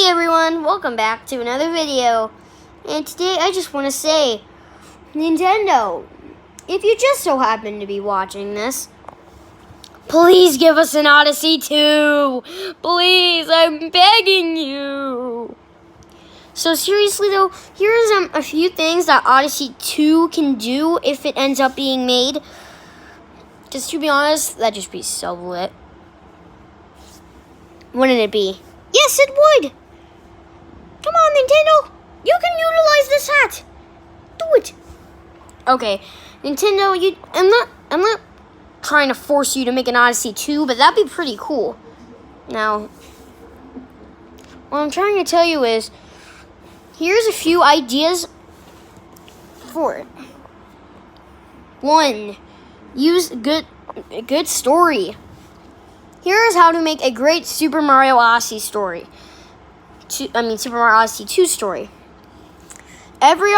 Hey everyone, welcome back to another video. And today I just want to say, Nintendo, if you just so happen to be watching this, please give us an Odyssey 2. Please, I'm begging you. So seriously though, here's a few things that Odyssey 2 can do if it ends up being made. Just to be honest, that'd just be so lit. Wouldn't it be? Yes, it would. Come on, Nintendo. You can utilize this hat. Do it. Okay, Nintendo. I'm not trying to force you to make an Odyssey 2, but that'd be pretty cool. Now, what I'm trying to tell you is, here's a few ideas for it. 1, use good story. Here's how to make a great Super Mario Odyssey story. Super Mario Odyssey 2 story. Every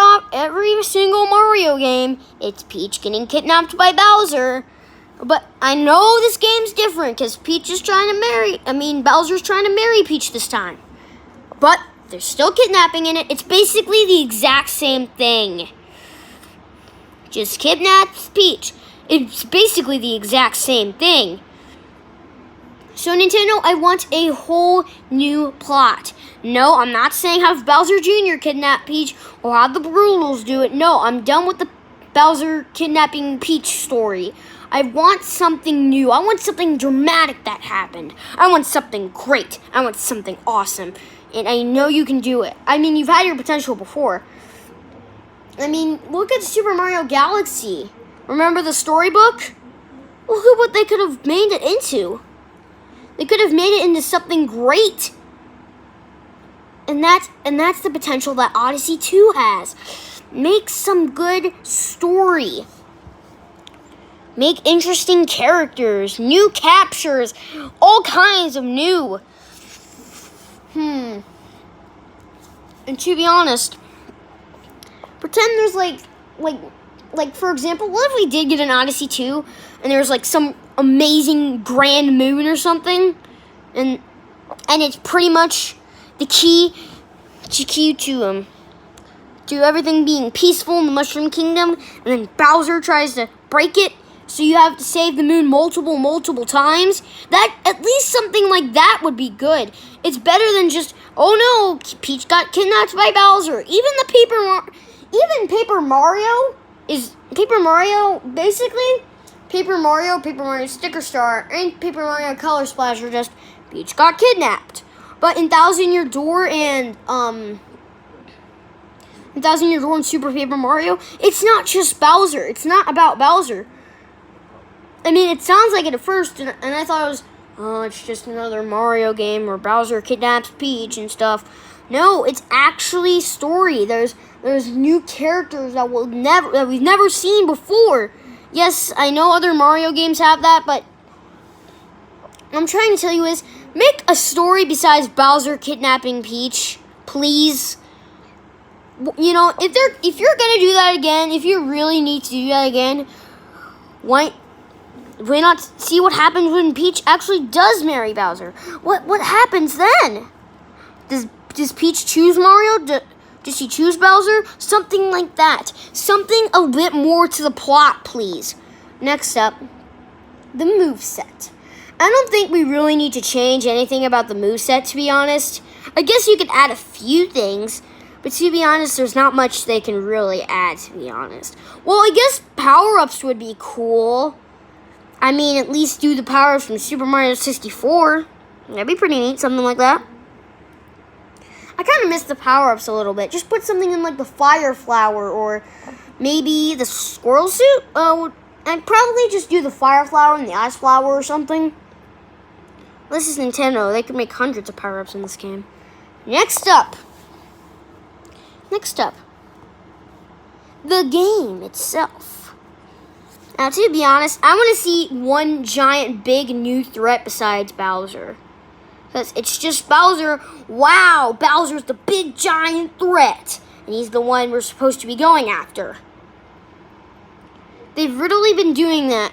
single Mario game, it's Peach getting kidnapped by Bowser. But I know this game's different because Bowser's trying to marry Peach this time. But there's still kidnapping in it. It's basically the exact same thing. Just kidnaps Peach. It's basically the exact same thing. So Nintendo, I want a whole new plot. No, I'm not saying have Bowser Jr. kidnap Peach or have the Brutals do it. No, I'm done with the Bowser kidnapping Peach story. I want something new. I want something dramatic that happened. I want something great. I want something awesome. And I know you can do it. You've had your potential before. Look at Super Mario Galaxy. Remember the storybook? Look at what they could have made it into. They could have made it into something great. And that's the potential that Odyssey 2 has. Make some good story. Make interesting characters, new captures, all kinds of new. And to be honest, pretend there's like for example, what if we did get an Odyssey 2 and there's some amazing grand moon or something, and it's pretty much the key to everything being peaceful in the Mushroom Kingdom, and then Bowser tries to break it, so you have to save the moon multiple times. That at least something like that would be good. It's better than just, oh no, Peach got kidnapped by Bowser. Even Paper Mario Sticker Star, and Paper Mario Color Splash are just Peach got kidnapped. But in Thousand Year Door and Super Paper Mario, it's not just Bowser. It's not about Bowser. It sounds like it at first, and I thought it was, it's just another Mario game where Bowser kidnaps Peach and stuff. No, it's actually story. There's new characters that we've never seen before. Yes, I know other Mario games have that, but what I'm trying to tell you is, make a story besides Bowser kidnapping Peach, please. If you're gonna do that again, if you really need to do that again, why not see what happens when Peach actually does marry Bowser? What happens then? Does Peach choose Mario? Does she choose Bowser? Something like that. Something a bit more to the plot, please. Next up, the moveset. I don't think we really need to change anything about the moveset, to be honest. I guess you could add a few things, but to be honest, there's not much they can really add, to be honest. Well, I guess power-ups would be cool. At least do the power-ups from Super Mario 64. That'd be pretty neat, something like that. I kind of miss the power-ups a little bit. Just put something in the fire flower or maybe the squirrel suit. I'd probably just do the fire flower and the ice flower or something. This is Nintendo. They could make hundreds of power-ups in this game. Next up, the game itself. Now, to be honest, I want to see one giant, big new threat besides Bowser. Because it's just Bowser. Wow, Bowser's the big giant threat. And he's the one we're supposed to be going after. They've really been doing that.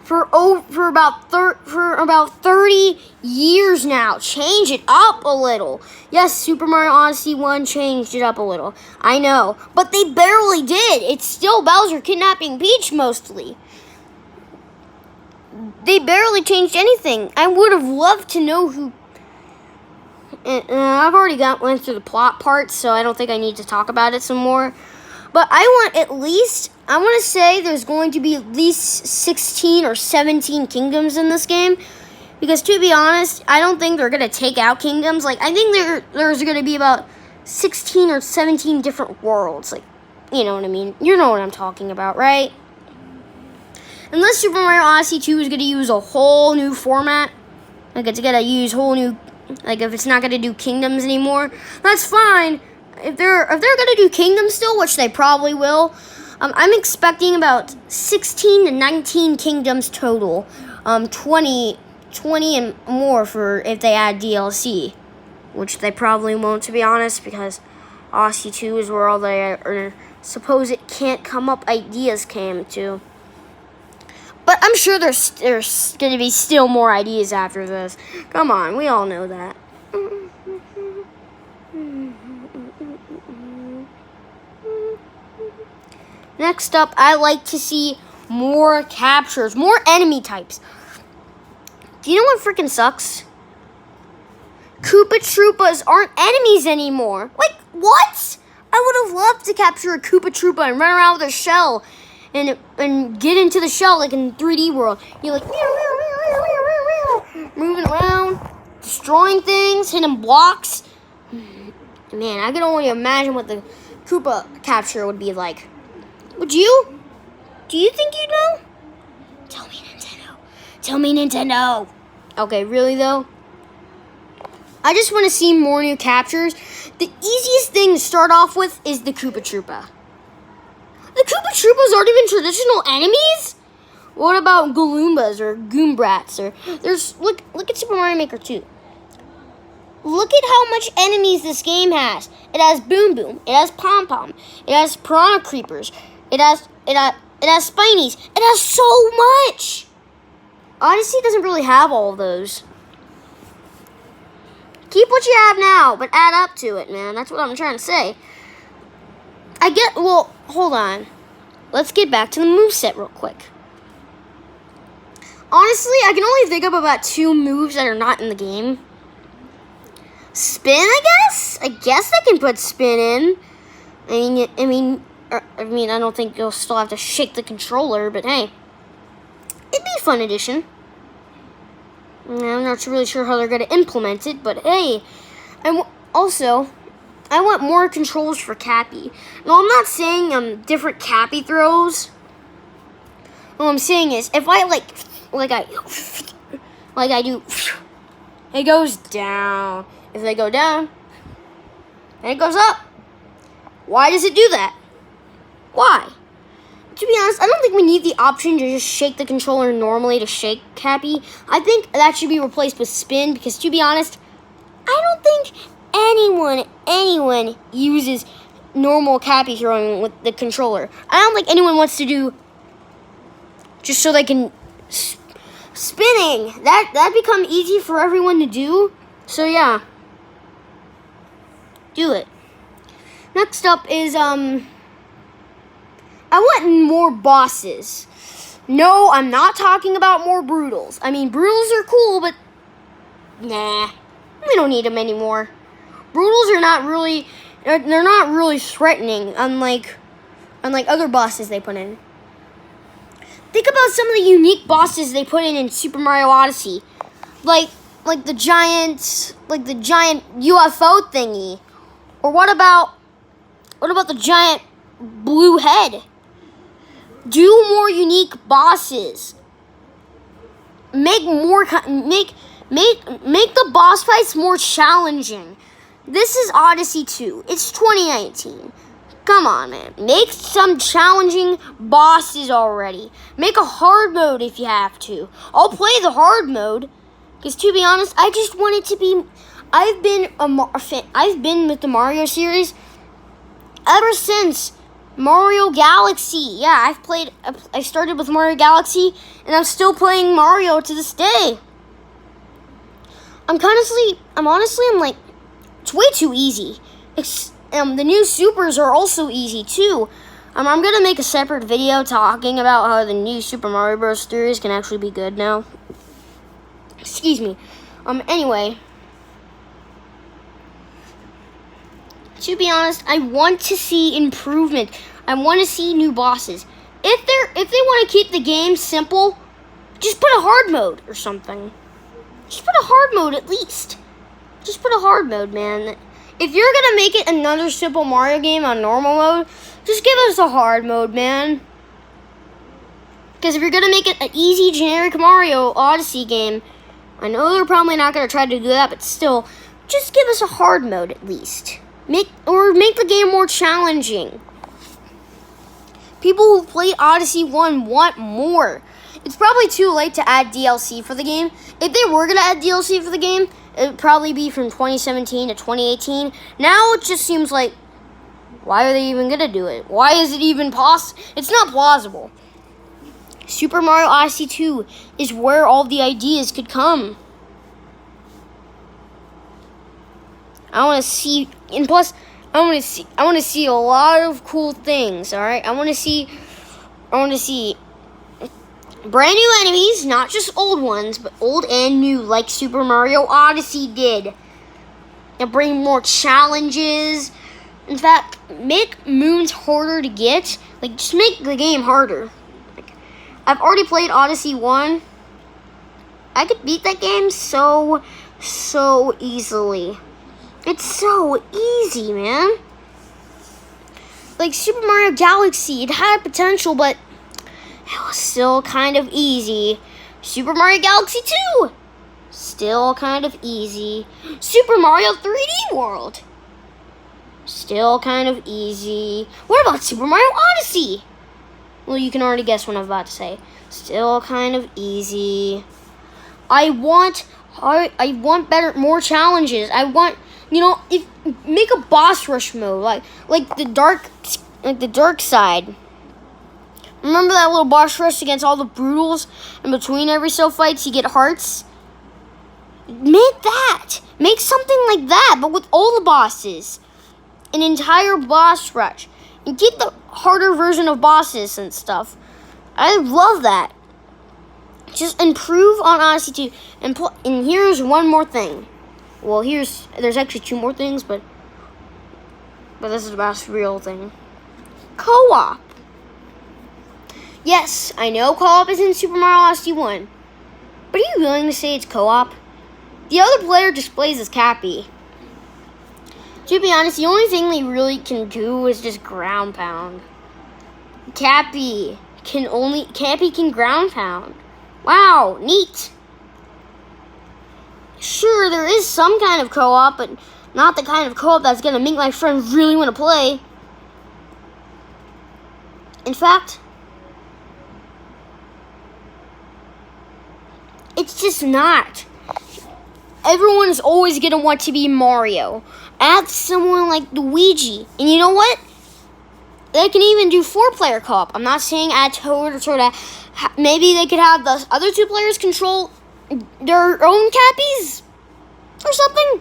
for about 30 years now. Change it up a little. Yes, Super Mario Odyssey 1 changed it up a little. I know, but they barely did. It's still Bowser kidnapping Peach mostly. They barely changed anything. I would have loved to know who. I've already went through the plot part, so I don't think I need to talk about it some more. But I want to say there's going to be at least 16 or 17 kingdoms in this game. Because to be honest, I don't think they're going to take out kingdoms. Like, I think there's going to be about 16 or 17 different worlds. Like, you know what I mean? You know what I'm talking about, right? Unless Super Mario Odyssey 2 is going to use a whole new format. Like, it's going to use whole new... Like, if it's not going to do kingdoms anymore, that's fine. If they're going to do kingdoms still, which they probably will, I'm expecting about 16 to 19 kingdoms total. 20 and more for if they add DLC, which they probably won't, to be honest, because Odyssey 2 is where all the supposed can't come up ideas came to. But I'm sure there's going to be still more ideas after this. Come on, we all know that. Next up, I like to see more captures, more enemy types. Do you know what freaking sucks? Koopa Troopas aren't enemies anymore. Like, what? I would have loved to capture a Koopa Troopa and run around with a shell. And get into the shell like in 3D world. You're like moving around, destroying things, hitting blocks. Man, I can only imagine what the Koopa capture would be like. Would you? Do you think you know? Tell me, Nintendo. Tell me, Nintendo. Okay, really though? I just want to see more new captures. The easiest thing to start off with is the Koopa Troopa. The Koopa Troopas aren't even traditional enemies? What about Galoombas or Goombrats? Or look at Super Mario Maker 2. Look at how much enemies this game has. It has Boom Boom. It has Pom Pom. It has Piranha Creepers. It has Spinies. It has so much. Odyssey doesn't really have all of those. Keep what you have now, but add up to it, man. That's what I'm trying to say. Hold on. Let's get back to the moveset real quick. Honestly, I can only think of about 2 moves that are not in the game. Spin, I guess? I guess I can put spin in. I mean, I don't think you'll still have to shake the controller, but hey. It'd be a fun addition. I'm not really sure how they're going to implement it, but hey. And also... I want more controls for Cappy. No, I'm not saying different Cappy throws. What I'm saying is, if I like I do, it goes down. If they go down, and it goes up. Why does it do that? Why? To be honest, I don't think we need the option to just shake the controller normally to shake Cappy. I think that should be replaced with spin because, to be honest, I don't think anyone uses normal Cappy throwing with the controller. I don't think anyone wants to do just so they can spinning. That become easy for everyone to do. So yeah, do it. Next up is I want more bosses. No, I'm not talking about more Broodals. I mean, Broodals are cool, but nah, we don't need them anymore. Broodals are not really, they're not really threatening, unlike other bosses they put in. Think about some of the unique bosses they put in Super Mario Odyssey, like the giant UFO thingy, or what about the giant blue head? Do more unique bosses. Make the boss fights more challenging. This is Odyssey 2. It's 2019. Come on, man. Make some challenging bosses already. Make a hard mode if you have to. I'll play the hard mode. Because to be honest, I just want it to be... I've been with the Mario series ever since Mario Galaxy. Yeah, I started with Mario Galaxy, and I'm still playing Mario to this day. I'm like, it's way too easy. The new supers are also easy too. I'm gonna make a separate video talking about how the new Super Mario Bros. Series can actually be good now. Excuse me. Anyway, to be honest, I want to see improvement. I want to see new bosses. If they want to keep the game simple, just put a hard mode or something. Just put a hard mode at least. Just put a hard mode, man. If you're gonna make it another simple Mario game on normal mode, just give us a hard mode, man. Because if you're gonna make it an easy generic Mario Odyssey game, I know they're probably not gonna try to do that, but still, just give us a hard mode at least. Make the game more challenging. People who played Odyssey 1 want more. It's probably too late to add DLC for the game. If they were going to add DLC for the game, it would probably be from 2017 to 2018. Now it just seems like, why are they even going to do it? Why is it even possible? It's not plausible. Super Mario Odyssey 2 is where all the ideas could come. I want to see, and plus, I want to see a lot of cool things. All right, I want to see brand new enemies, not just old ones, but old and new, like Super Mario Odyssey did. And bring more challenges. In fact, make moons harder to get. Like, just make the game harder. Like, I've already played Odyssey 1. I could beat that game so easily. It's so easy, man. Like Super Mario Galaxy, it had potential, but it was still kind of easy. Super Mario Galaxy 2, still kind of easy. Super Mario 3D World, still kind of easy. What about Super Mario Odyssey? Well, you can already guess what I'm about to say. Still kind of easy. I want more challenges. I want, make a boss rush mode, like the dark side. Remember that little boss rush against all the brutals, and between every so fights you get hearts? Make that. Make something like that, but with all the bosses. An entire boss rush. And keep the harder version of bosses and stuff. I love that. Just improve on Odyssey 2. And here's one more thing. Well, there's actually two more things, but this is the most real thing. Co-op. Yes, I know co-op is in Super Mario Odyssey 1. But are you willing to say it's co-op? The other player just plays as Cappy. To be honest, the only thing they really can do is just ground pound. Cappy can ground pound. Wow, neat. Sure, there is some kind of co-op, but not the kind of co-op that's gonna make my friend really want to play. In fact, it's just not. Everyone is always gonna want to be Mario. Add someone like Luigi, and you know what? They can even do 4-player co-op. I'm not saying add Toad or sort of. Maybe they could have the other 2 players control their own Cappies or something.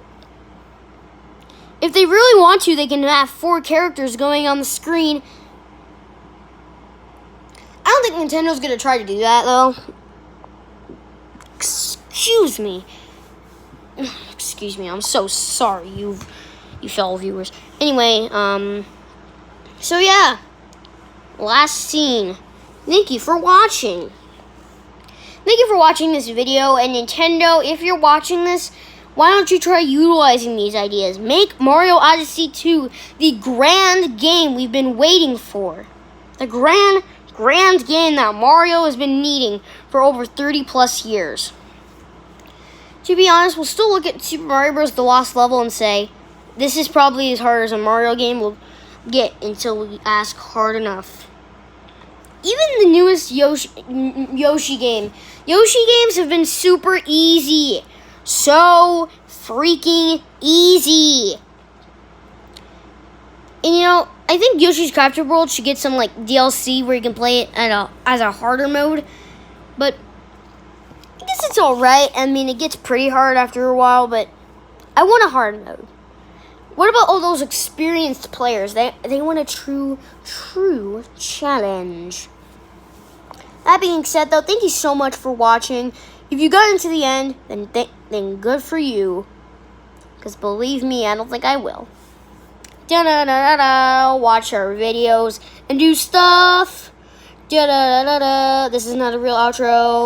If they really want to, they can have 4 characters going on the screen. I don't think Nintendo's gonna try to do that though. Excuse me. I'm so sorry, you fellow viewers. Anyway, so yeah. Last scene. Thank you for watching. Thank you for watching this video, and Nintendo, if you're watching this, why don't you try utilizing these ideas? Make Mario Odyssey 2 the grand game we've been waiting for. The grand game that Mario has been needing for over 30 plus years. To be honest, we'll still look at Super Mario Bros. The Lost Level and say, this is probably as hard as a Mario game will get until we ask hard enough. Even the newest Yoshi game. Yoshi games have been super easy. So freaking easy. And I think Yoshi's Crafted World should get some like DLC where you can play it as a harder mode. But I guess it's alright. I mean, it gets pretty hard after a while, but I want a hard mode. What about all those experienced players? They want a true challenge. That being said, though, thank you so much for watching. If you got into the end, then good for you. Because believe me, I don't think I will. Da-da-da-da-da. Watch our videos and do stuff. Da-da-da-da-da. This is not a real outro.